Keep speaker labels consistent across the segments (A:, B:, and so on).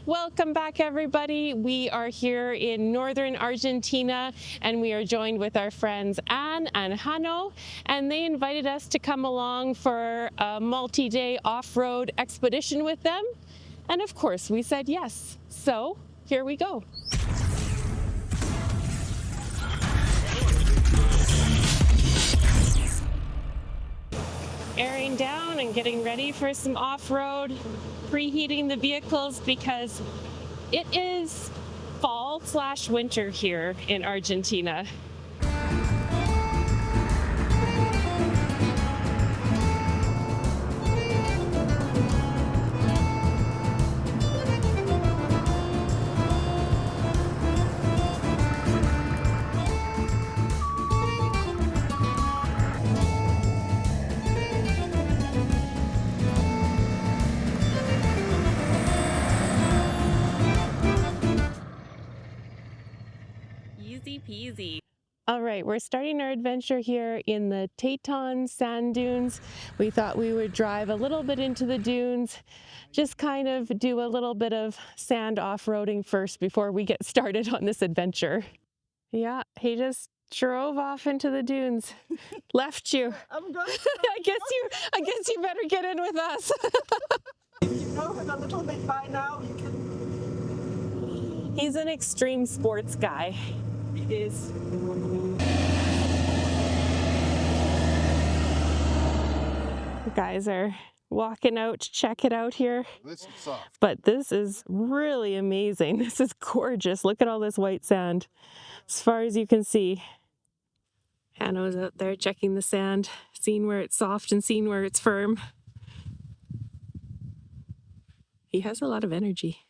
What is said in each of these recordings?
A: Welcome back, everybody. We are here in northern Argentina, and we are joined with our friends Ann and Hanno, and they invited us to come along for a multi-day off-road expedition with them. And of course, we said yes. So here we go. Airing down and getting ready for some off-road, preheating the vehicles because it is fall/winter here in Argentina. Easy peasy. All right, we're starting our adventure here in the Taton sand dunes. We thought we would drive a little bit into the dunes, just kind of do a little bit of sand off-roading first before we get started on this adventure. Yeah, he just drove off into the dunes, left you.
B: I'm going.
A: I guess you better get in with us.
B: If you know him a little bit by now, you can.
A: He's an extreme sports guy.
B: He is.
A: You guys are walking out to check it out here.
C: This is soft.
A: But this is really amazing. This is gorgeous. Look at all this white sand as far as you can see. Hanno's out there checking the sand, seeing where it's soft and seeing where it's firm. He has a lot of energy.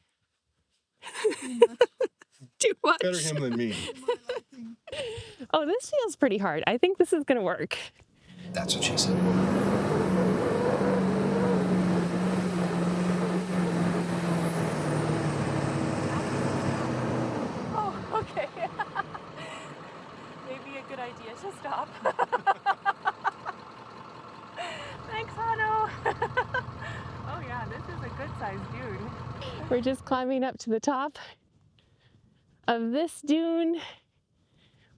A: Too much.
C: Better him than me.
A: Oh, this feels pretty hard. I think this is going to work.
D: That's what she said.
A: Oh, okay. Maybe a good idea to stop. Thanks, Hanno. Oh yeah, this is a good sized dune. We're just climbing up to the top of this dune,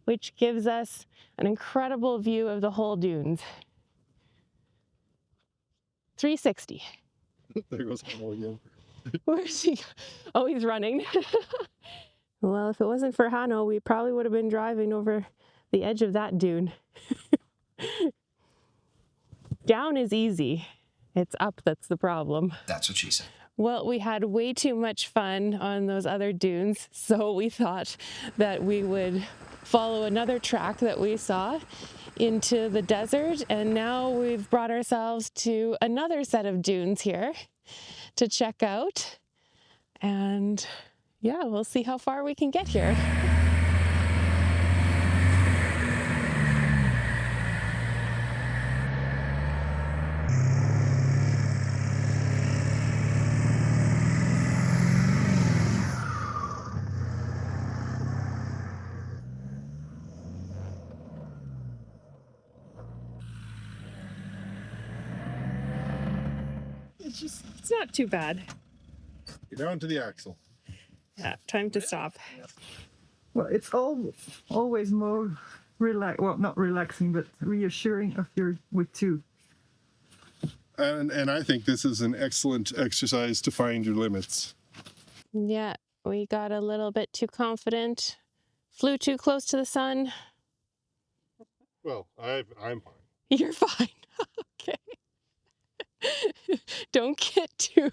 A: which gives us an incredible view of the whole dunes. 360.
C: There goes Hanno again.
A: Where's he? Oh, he's running. Well, if it wasn't for Hanno, we probably would have been driving over the edge of that dune. Down is easy. It's up that's the problem.
D: That's what she said.
A: Well, we had way too much fun on those other dunes, so we thought that we would follow another track that we saw into the desert, and now we've brought ourselves to another set of dunes here to check out, and yeah, we'll see how far we can get here. It's not too bad.
C: Get down to the axle.
A: Yeah, time to stop.
B: Well, it's always more well, not relaxing, but reassuring if you're with two.
C: And I think this is an excellent exercise to find your limits.
A: Yeah, we got a little bit too confident, flew too close to the sun.
C: Well, I'm fine.
A: You're fine. Okay. Don't get too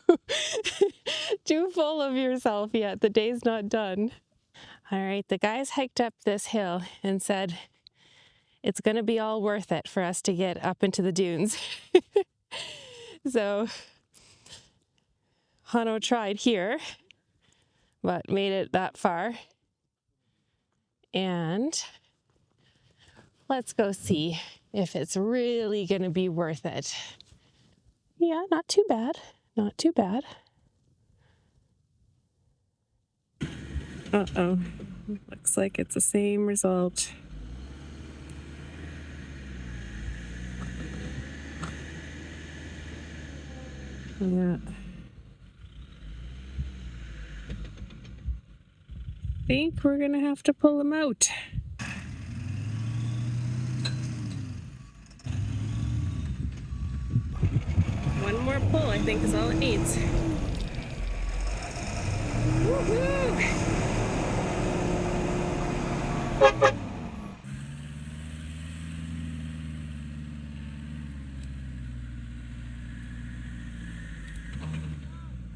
A: full of yourself yet. The day's not done. All right, the guys hiked up this hill and said it's going to be all worth it for us to get up into the dunes. So Hanno tried here, but made it that far. And let's go see if it's really going to be worth it. Yeah, not too bad. Not too bad. Uh-oh. Looks like it's the same result. Yeah. think we're gonna have to pull him out. One more pull, I think, is all it needs. Woohoo!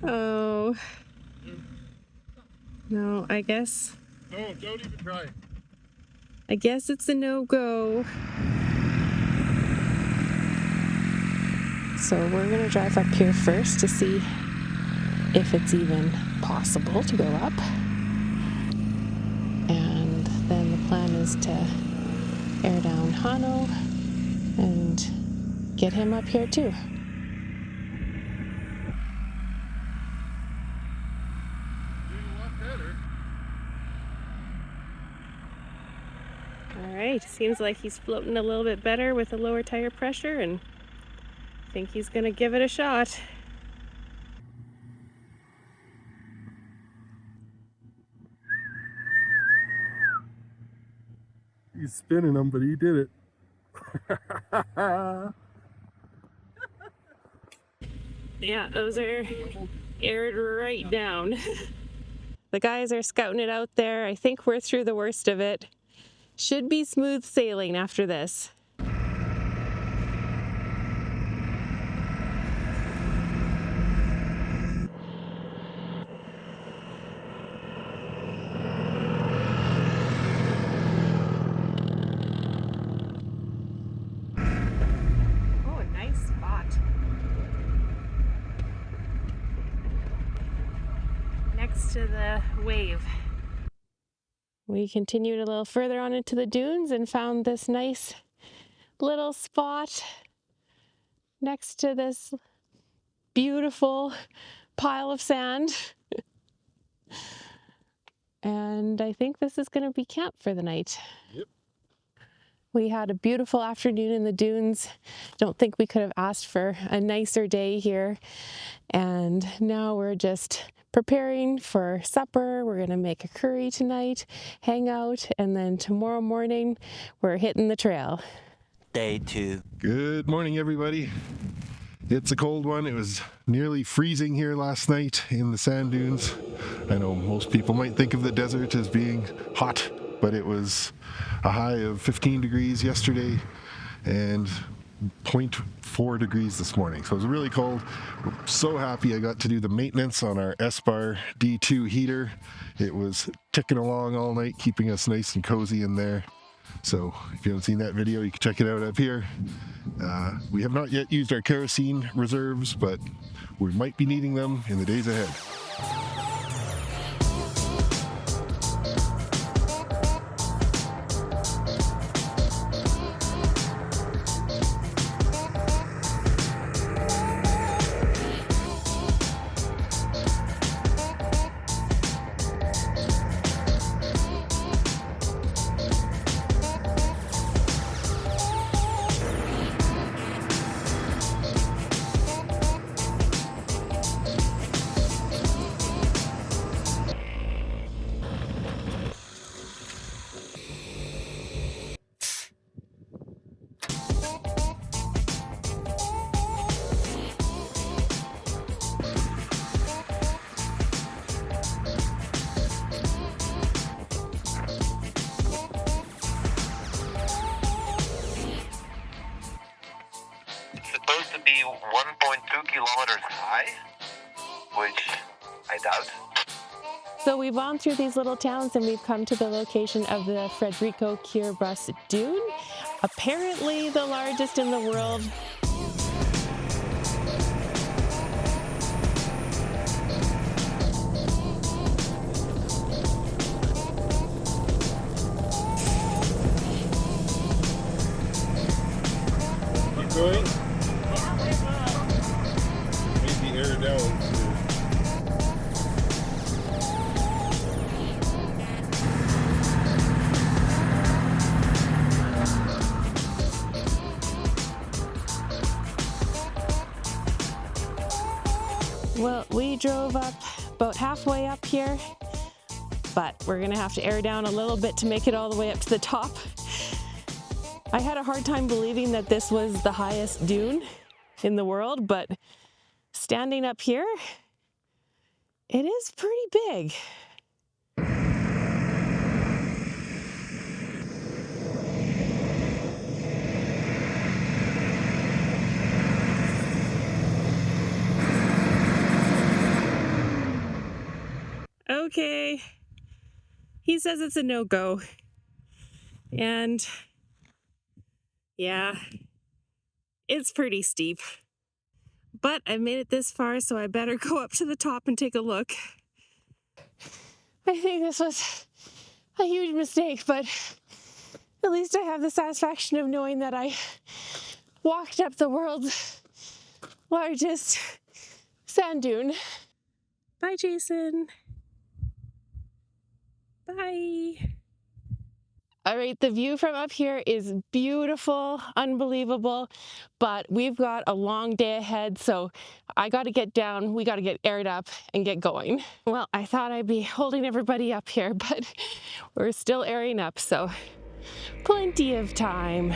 A: Oh. No, I guess.
C: No, don't even try.
A: I guess it's a no-go. So we're gonna drive up here first to see if it's even possible to go up. And then the plan is to air down Hanno and get him up here too. Alright, seems like he's floating a little bit better with a lower tire pressure, and I think he's gonna give it a shot.
C: He's spinning them, but he did it.
A: Yeah, those are aired right down. The guys are scouting it out there. I think we're through the worst of it. Should be smooth sailing after this. Oh, a nice spot. Next to the wave. We continued a little further on into the dunes and found this nice little spot next to this beautiful pile of sand. And I think this is going to be camp for the night.
C: Yep.
A: We had a beautiful afternoon in the dunes. Don't think we could have asked for a nicer day here. And now we're just preparing for supper. We're going to make a curry tonight, hang out, and then tomorrow morning we're hitting the trail.
E: Day 2.
C: Good morning, everybody. It's a cold one. It was nearly freezing here last night in the sand dunes. I know most people might think of the desert as being hot, but it was a high of 15 degrees yesterday and 0.4 degrees this morning. So it was really cold. We're so happy I got to do the maintenance on our S-Bar D2 heater. It was ticking along all night, keeping us nice and cozy in there. So if you haven't seen that video, you can check it out up here. We have not yet used our kerosene reserves, but we might be needing them in the days ahead.
E: Supposed to be 1.2 kilometers high, which I doubt.
A: So we've gone through these little towns and we've come to the location of the Frederico Kierbus Dune, apparently the largest in the world.
C: Keep going. Maybe air down.
A: Well, we drove up about halfway up here, but we're gonna have to air down a little bit to make it all the way up to the top. I had a hard time believing that this was the highest dune in the world, but standing up here, it is pretty big. Okay, he says it's a no-go. And yeah, it's pretty steep. But I've made it this far, so I better go up to the top and take a look. I think this was a huge mistake, but at least I have the satisfaction of knowing that I walked up the world's largest sand dune. Bye, Jason. Bye. All right, the view from up here is beautiful, unbelievable, but we've got a long day ahead, so I got to get down, we got to get aired up and get going. Well, I thought I'd be holding everybody up here, but we're still airing up, so plenty of time.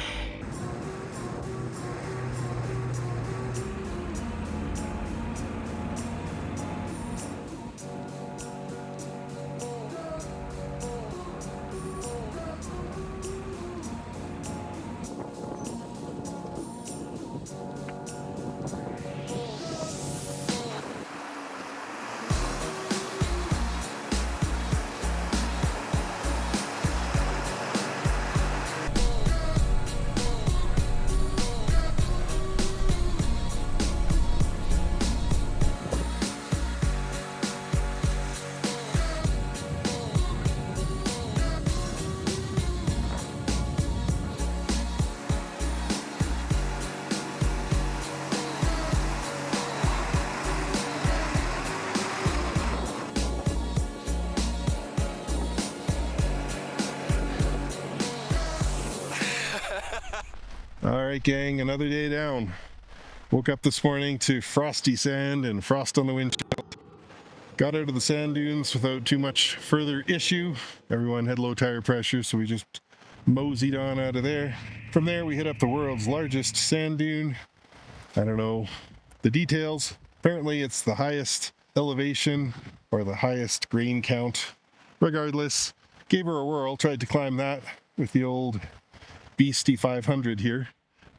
C: All right, gang, another day down. Woke up this morning to frosty sand and frost on the windshield. Got out of the sand dunes without too much further issue. Everyone had low tire pressure, so we just moseyed on out of there. From there, we hit up the world's largest sand dune. I don't know the details. Apparently, it's the highest elevation or the highest grain count. Regardless, gave her a whirl, tried to climb that with the old beastie 500 here,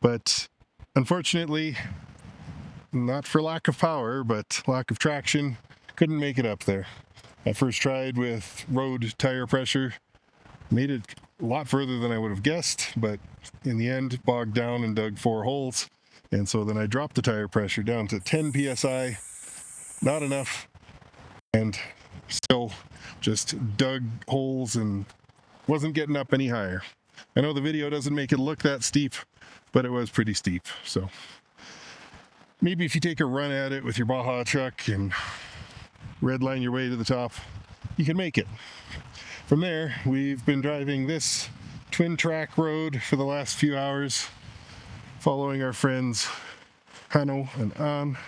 C: but unfortunately, not for lack of power, but lack of traction, couldn't make it up there. I first tried with road tire pressure, made it a lot further than I would have guessed, but in the end, bogged down and dug 4 holes, and so then I dropped the tire pressure down to 10 psi, not enough, and still just dug holes and wasn't getting up any higher. I know the video doesn't make it look that steep, but it was pretty steep. So maybe if you take a run at it with your Baja truck and redline your way to the top, you can make it. From there, we've been driving this twin track road for the last few hours, following our friends Hanno and Ann.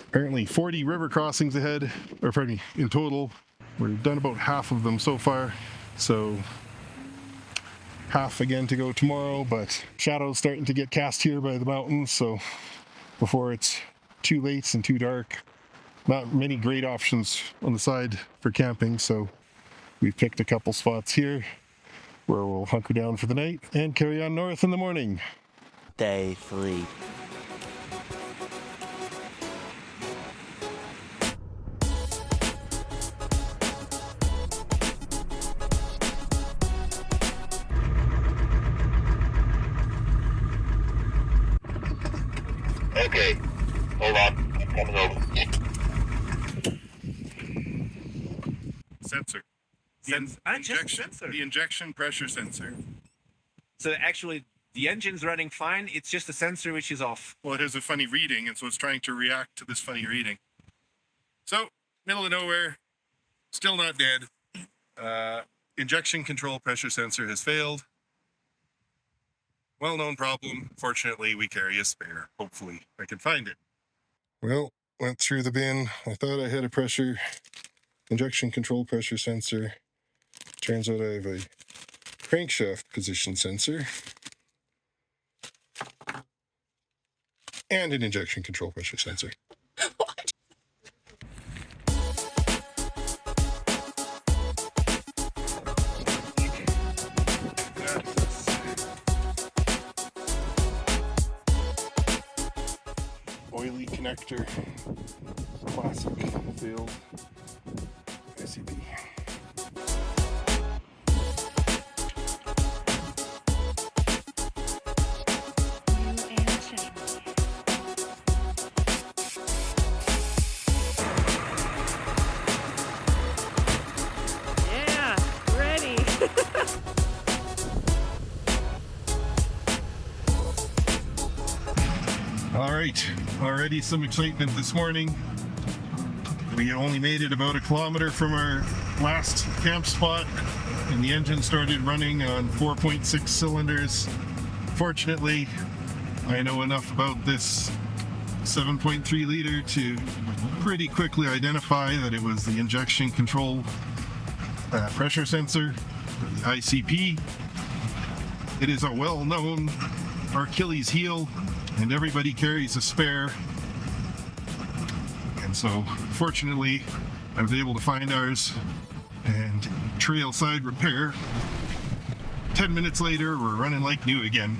C: Apparently 40 river crossings ahead, or pardon me, in total. We've done about half of them so far. So half again to go tomorrow, but shadows starting to get cast here by the mountains, so before it's too late and too dark, not many great options on the side for camping, so we've picked a couple spots here where we'll hunker down for the night and carry on north in the morning.
E: Day 3.
F: Okay, hold on, I'm coming over.
C: Sensor.
G: Sensor.
C: The injection pressure sensor.
G: So actually, the engine's running fine. It's just the sensor which is off.
C: Well, it has a funny reading, and so it's trying to react to this funny reading. So, middle of nowhere, still not dead. Injection control pressure sensor has failed. Well-known problem. Fortunately, we carry a spare. Hopefully, I can find it. Well, went through the bin. I thought I had a pressure injection control pressure sensor. Turns out I have a crankshaft position sensor and an injection control pressure sensor. Oily connector, classic failed ICP.
A: Yeah, ready.
C: All right, already some excitement this morning. We only made it about 1 kilometer from our last camp spot, and the engine started running on 4.6 cylinders. Fortunately, I know enough about this 7.3 liter to pretty quickly identify that it was the injection control pressure sensor, the ICP. It is a well-known Achilles heel, and everybody carries a spare. And so, fortunately, I was able to find ours and trail side repair. 10 minutes later, we're running like new again.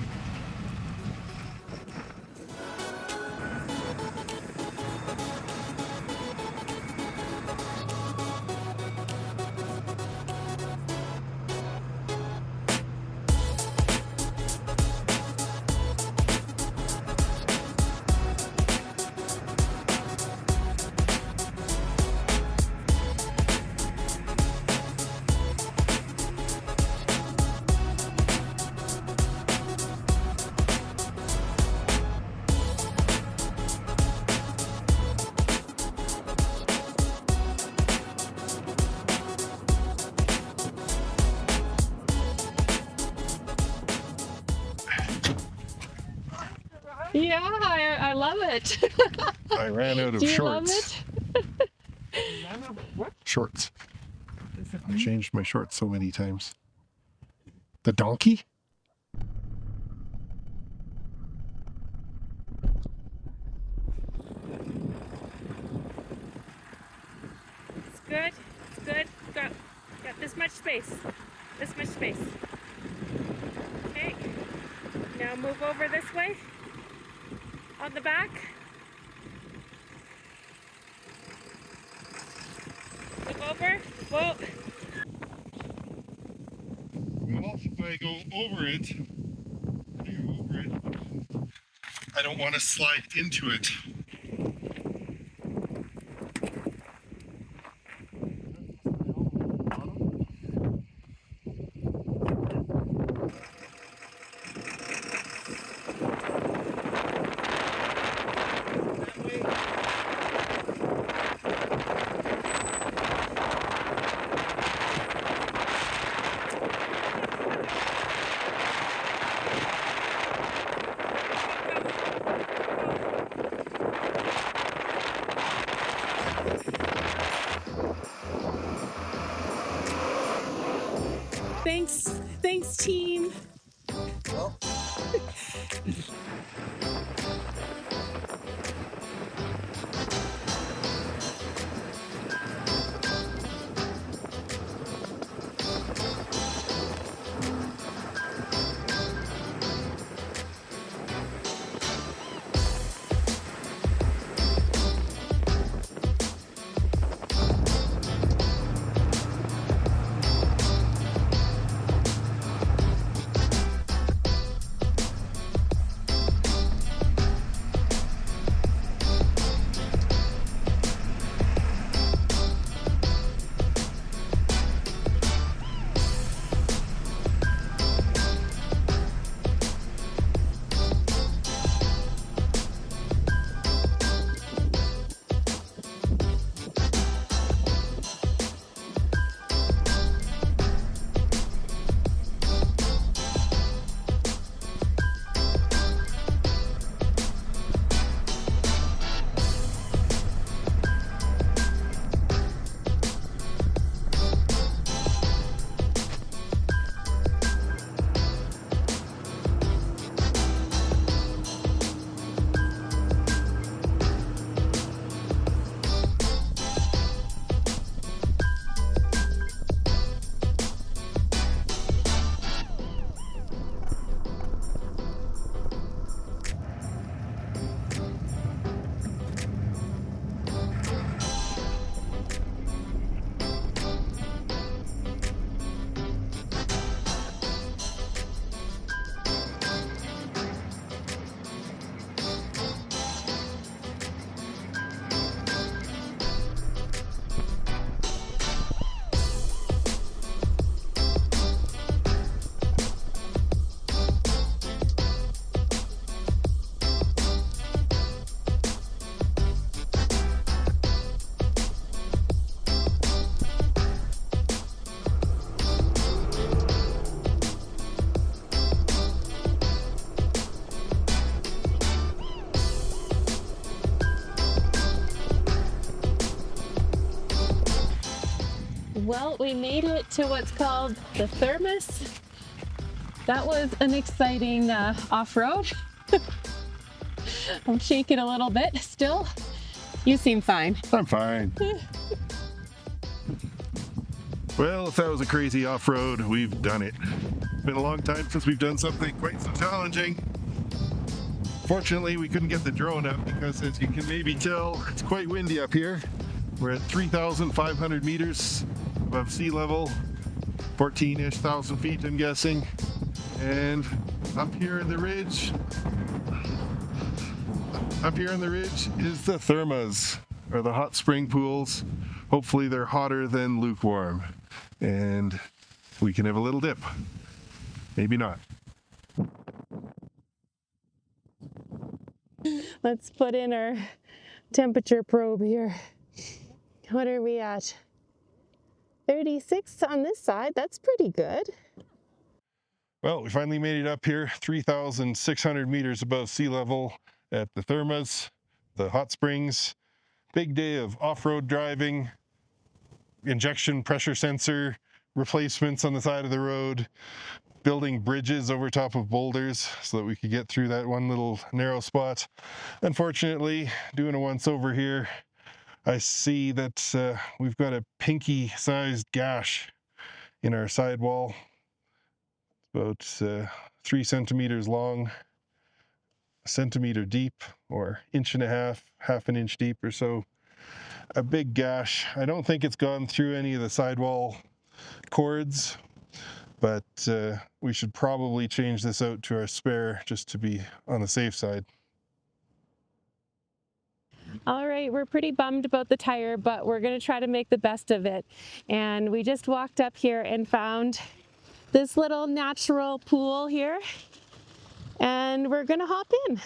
A: Yeah, I love it.
C: I ran out of
A: Do you
C: shorts.
A: love it?
C: Shorts. I changed my shorts so many times. The donkey?
A: It's good. It's good. Got this much space. This much space. Okay. Now move over this way. On the back. Move over. Whoa.
C: Well, if I go over it, I don't want to slide into it.
A: Thanks team. Well, we made it to what's called the Thermos. That was an exciting off-road. I'm shaking a little bit still. You seem fine.
C: I'm fine. Well, if that was a crazy off-road, we've done it. Been a long time since we've done something quite so challenging. Fortunately, we couldn't get the drone up because, as you can maybe tell, it's quite windy up here. We're at 3,500 meters above sea level, 14-ish thousand feet, I'm guessing. And up here in the ridge is the thermas, or the hot spring pools. Hopefully they're hotter than lukewarm, and we can have a little dip. Maybe not.
A: Let's put in our temperature probe here. What are we at? 36 on this side. That's pretty good.
C: Well, we finally made it up here, 3,600 meters above sea level at the thermas, the hot springs. Big day of off-road driving, injection pressure sensor replacements on the side of the road, building bridges over top of boulders so that we could get through that one little narrow spot. Unfortunately, doing a once over here, I see that we've got a pinky-sized gash in our sidewall, about 3 centimeters long, a centimeter deep, or inch and a half, half an inch deep or so. A big gash. I don't think it's gone through any of the sidewall cords, but we should probably change this out to our spare just to be on the safe side.
A: All right, we're pretty bummed about the tire, but we're going to try to make the best of it. And we just walked up here and found this little natural pool here, and we're going to hop in.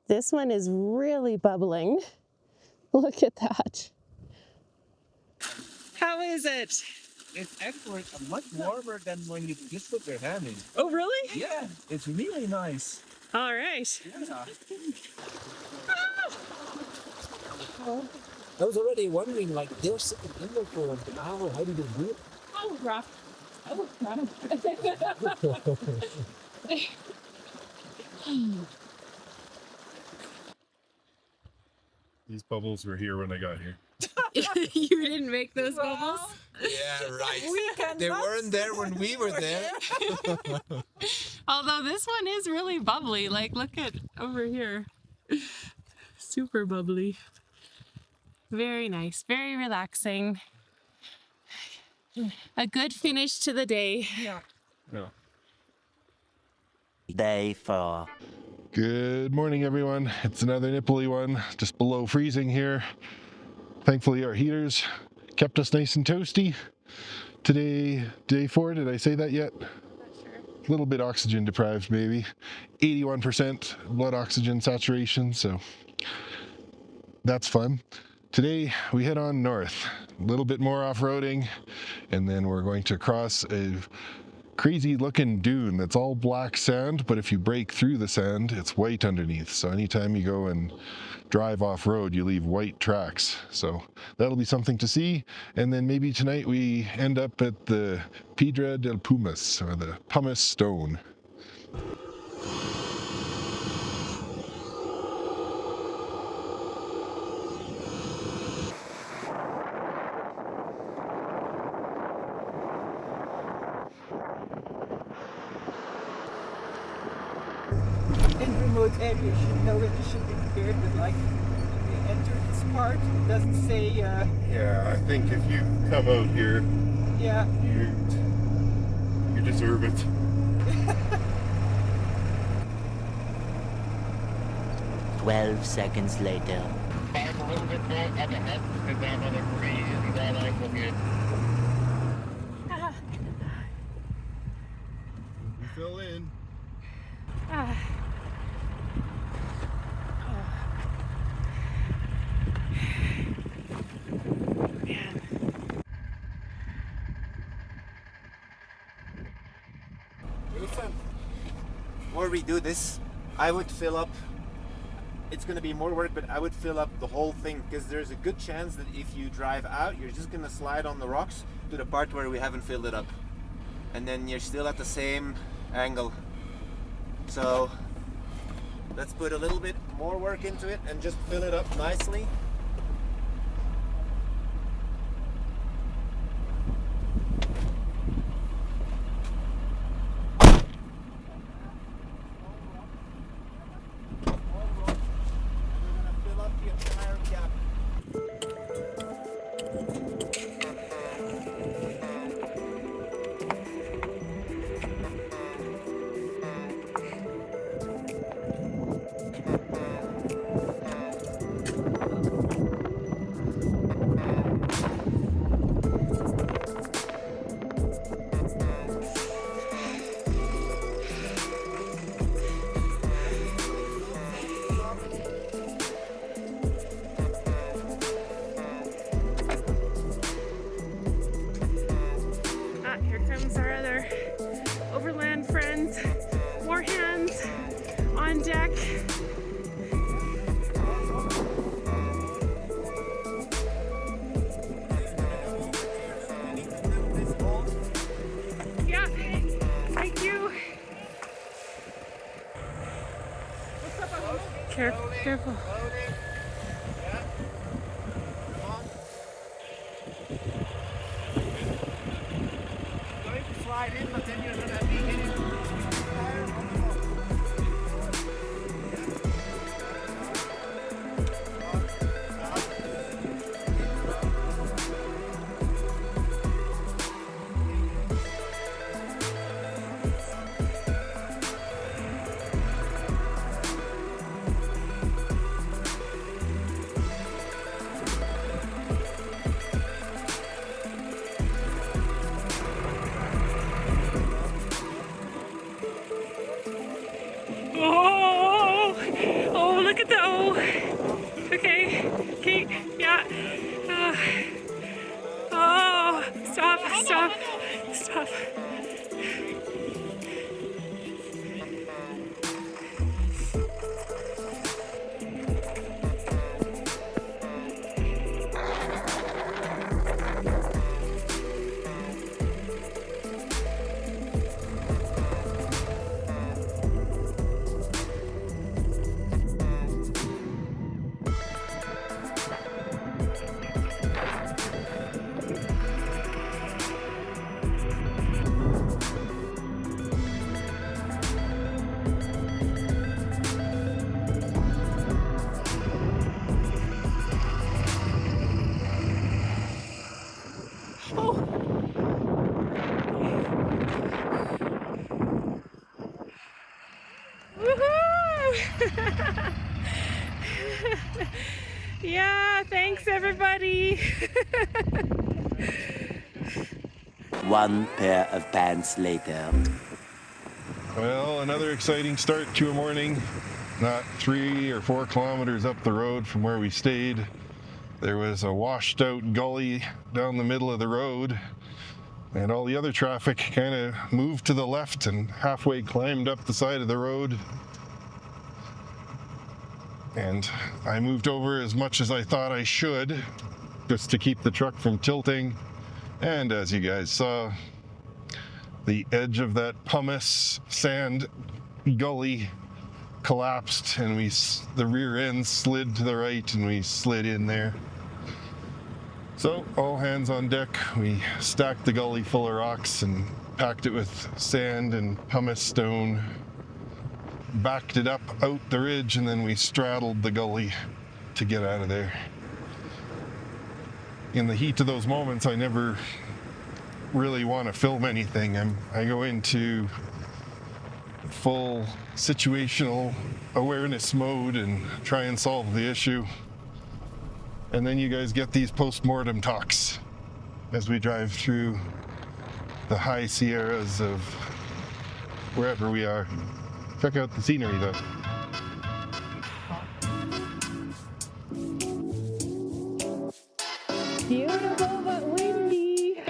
A: This one is really bubbling. Look at that. How is it?
G: It's actually much warmer than when you just put your hand in.
A: Oh, really?
G: Yeah, it's really nice.
A: All right.
G: Yeah. I was already wondering, like, they're sitting in there for an hour. How do they do it?
A: That was rough. That was kind
C: These bubbles were here when I got here.
A: You didn't make those bubbles?
G: Yeah, right. They weren't there when we were there.
A: Although this one is really bubbly. Like, look at over here. Super bubbly. Very nice. Very relaxing. A good finish to the day.
G: Yeah. No.
E: Day 4.
C: Good morning, everyone. It's another nipply one, just below freezing here. Thankfully, our heaters kept us nice and toasty. Today, day 4, did I say that yet?
A: Not sure.
C: A little bit oxygen deprived, maybe. 81% blood oxygen saturation, so that's fun. Today, we head on north. A little bit more off-roading, and then we're going to cross a crazy looking dune that's all black sand, but if you break through the sand, it's white underneath. So anytime you go and drive off-road, you leave white tracks. So that'll be something to see. And then maybe tonight we end up at the Piedra del Pumice, or the Pumice Stone.
B: In remote areas, you should know that you should be prepared, but like when you enter this part, it doesn't say,
C: Yeah, I think if you come out here,
B: yeah.
C: you deserve it.
E: "12 seconds later.
F: Five a little bit more up ahead because I'm on a crazy bad angle here.
C: You fill in.
H: Before we do this, I would fill up it's going to be more work, but I would fill up the whole thing, because there's a good chance that if you drive out, you're just going to slide on the rocks to the part where we haven't filled it up. And then you're still at the same angle. So let's put a little bit more work into it and just fill it up nicely.
A: Here comes our other overland friends. More hands on deck. Yeah, thank you. Careful, careful.
H: Slide in, but then you're going to be hitting fire on the wall.
A: Oh, look at the okay, yeah. Oh, stop. Yeah, thanks everybody.
E: One pair of pants later.
C: Well, another exciting start to a morning. Not 3 or 4 kilometers up the road from where we stayed, there was a washed out gully down the middle of the road, and all the other traffic kind of moved to the left and halfway climbed up the side of the road. And I moved over as much as I thought I should, just to keep the truck from tilting. And as you guys saw, the edge of that pumice sand gully collapsed, and the rear end slid to the right, and we slid in there. So all hands on deck, we stacked the gully full of rocks and packed it with sand and pumice stone, backed it up out the ridge, and then we straddled the gully to get out of there. In the heat of those moments, I never really want to film anything. I go into full situational awareness mode and try and solve the issue. And then you guys get these post-mortem talks as we drive through the high Sierras of wherever we are. Check out the scenery though.
A: Beautiful but windy.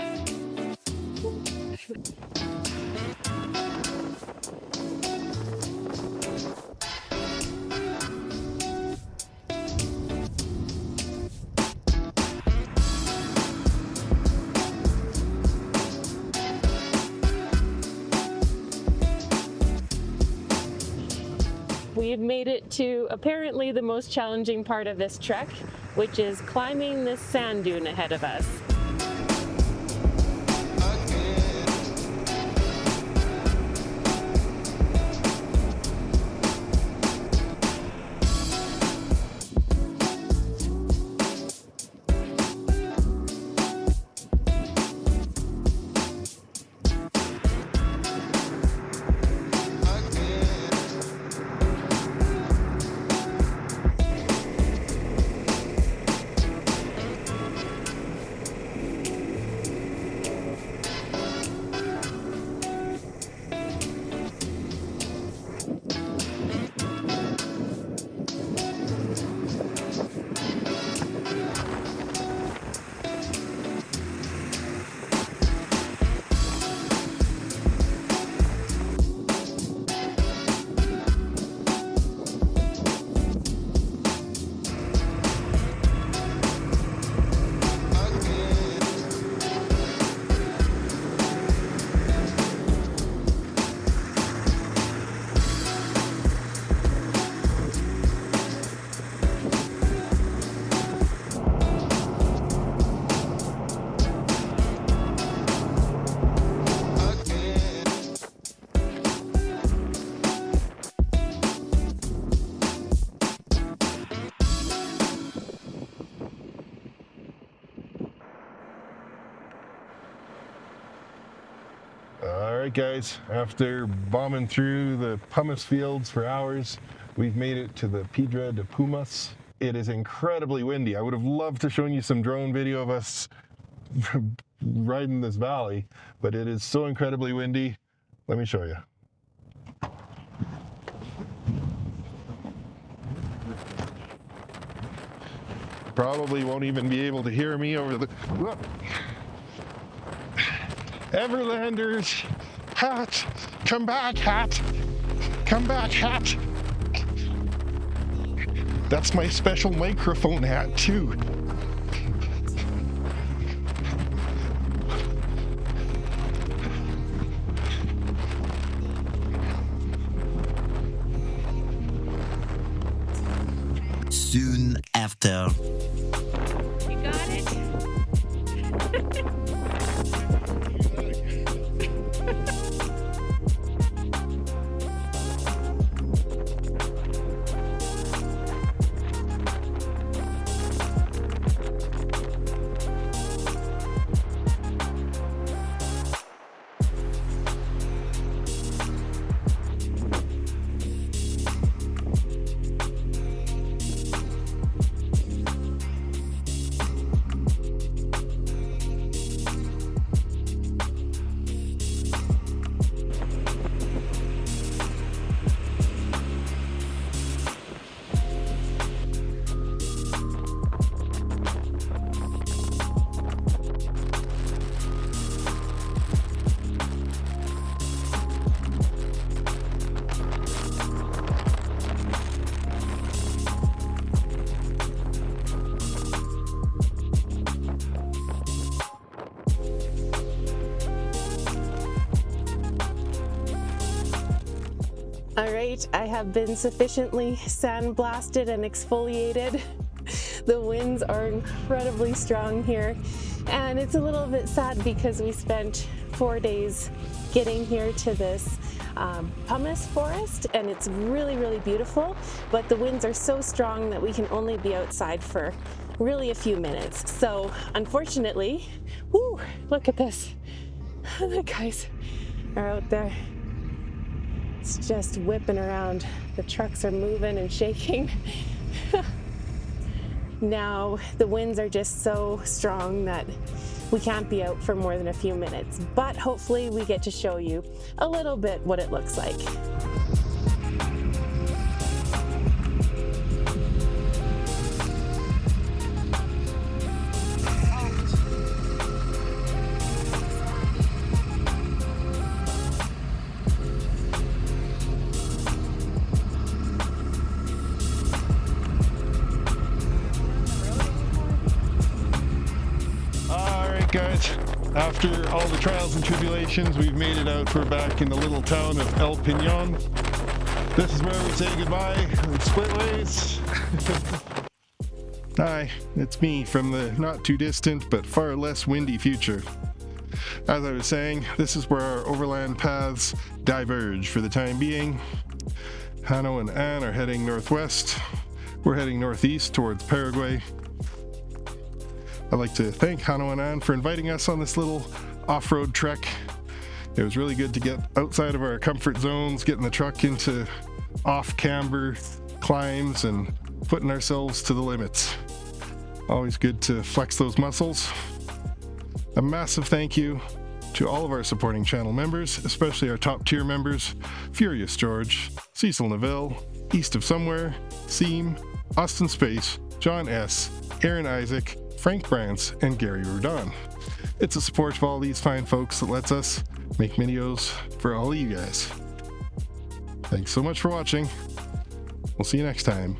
A: made it to apparently the most challenging part of this trek, which is climbing this sand dune ahead of us.
C: All right, guys, after bombing through the pumice fields for hours, we've made it to the Piedra de Pumice. It is incredibly windy. I would have loved to show you some drone video of us riding this valley, but it is so incredibly windy. Let me show you. Probably won't even be able to hear me over the... Look. Everlanders, hat, come back, hat, come back, hat. That's my special microphone hat too.
E: Soon after.
A: You got it? All right, I have been sufficiently sandblasted and exfoliated. The winds are incredibly strong here, and it's a little bit sad because we spent 4 days getting here to this pumice forest, and it's really, really beautiful, but the winds are so strong that we can only be outside for really a few minutes. So unfortunately, whoo, look at this. The guys are out there. It's just whipping around. The trucks are moving and shaking. Now the winds are just so strong that we can't be out for more than a few minutes, but hopefully we get to show you a little bit what it looks like.
C: Guys, after all the trials and tribulations, we've made it out. We're back in the little town of El Pinon. This is where we say goodbye and split ways. Hi, it's me from the not too distant but far less windy future. As I was saying, this is where our overland paths diverge for the time being. Hanno and Ann are heading northwest. We're heading northeast towards Paraguay. I'd like to thank Hanno and Ann for inviting us on this little off-road trek. It was really good to get outside of our comfort zones, getting the truck into off-camber climbs and putting ourselves to the limits. Always good to flex those muscles. A massive thank you to all of our supporting channel members, especially our top tier members, Furious George, Cecil Neville, East of Somewhere, Seam, Austin Space, John S., Aaron Isaac, Frank Brantz, and Gary Rudon. It's a support of all these fine folks that lets us make videos for all of you guys. Thanks so much for watching. We'll see you next time.